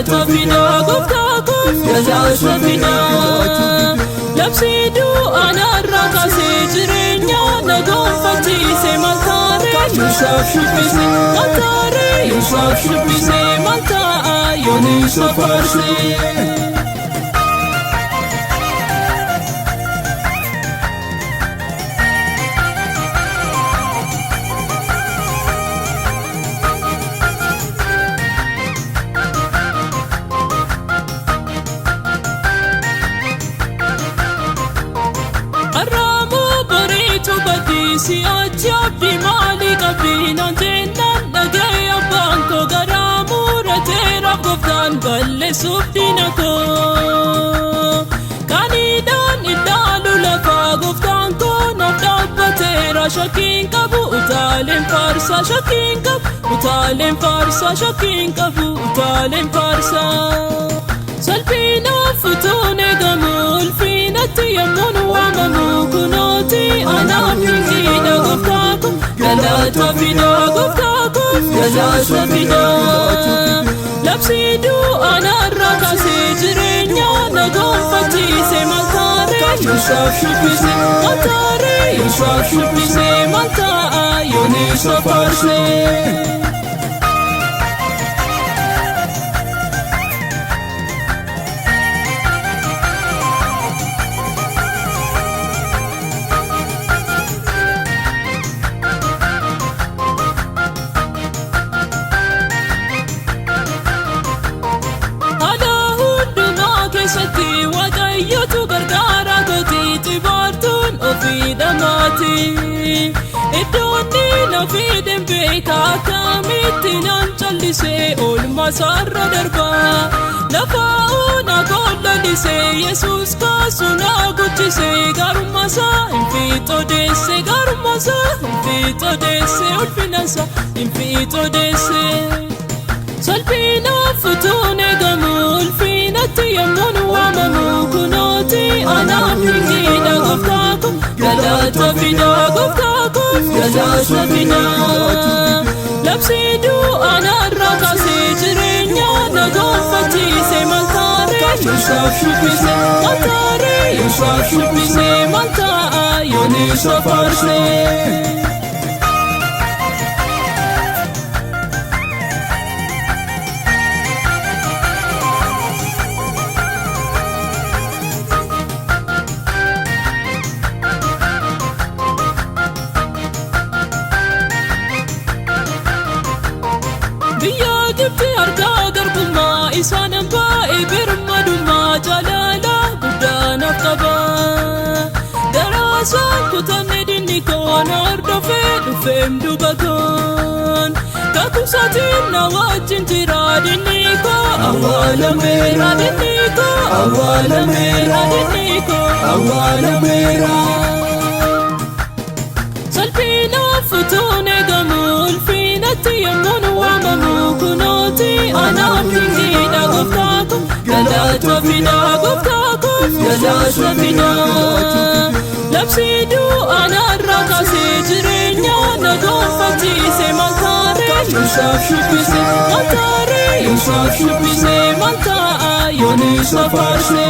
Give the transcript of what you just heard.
galata fida goftaako galata fida labsidu anarra kase jireenya nagonfatise maltare yusuf shubise maltare yusuf shubise malta yoni safarse si ajabdi mali qabina jennan dhagaya banko garamura tera goftan balle subdina ko kanidan idalu lafa goftan ko nabbatera shakin qabu utalen farsa shakin qabu utalen farsa shakin qabu utalen farsa salbina futune gamul finati yamun wa mamukunoti ana galata fida goftaako galata fida labsidu anarra kase jireenya nagonfatise maltare yusuf shubise maltare yusuf shubise malta yoni safarse sati wadayotu gargara goti tibartun ofida mati idoni na fidem beka kamitinan challise olma sarra darba lafauna gollise yesus kasuna guchise garumasa infito desse ulfinasa infito desse salpina futune gamul finati yamun wa mamukunoti ana fingida goftaako galata fida goftaako galata fida labsidu anarra kase jireenya nagonfatise maltare yusuf shubise maltare yusuf shubise malta yoni safarse Gibti arga garbumma isanan bae birmadumma jalala gudana qaba darasan kutanne dinni kon ordofe dufem dubaton kakusatin nawajin tira dinni ko awala mera dinni ko awala mera dinni ko awala mera salpina futune gamul finati yamun wa mamukunoti ana fingida goftaako galata fida goftaako galata fida labsidu anarra kase jireenya nagonfatise maltare yusuf shubise maltare yusuf shubise malta yoni safarse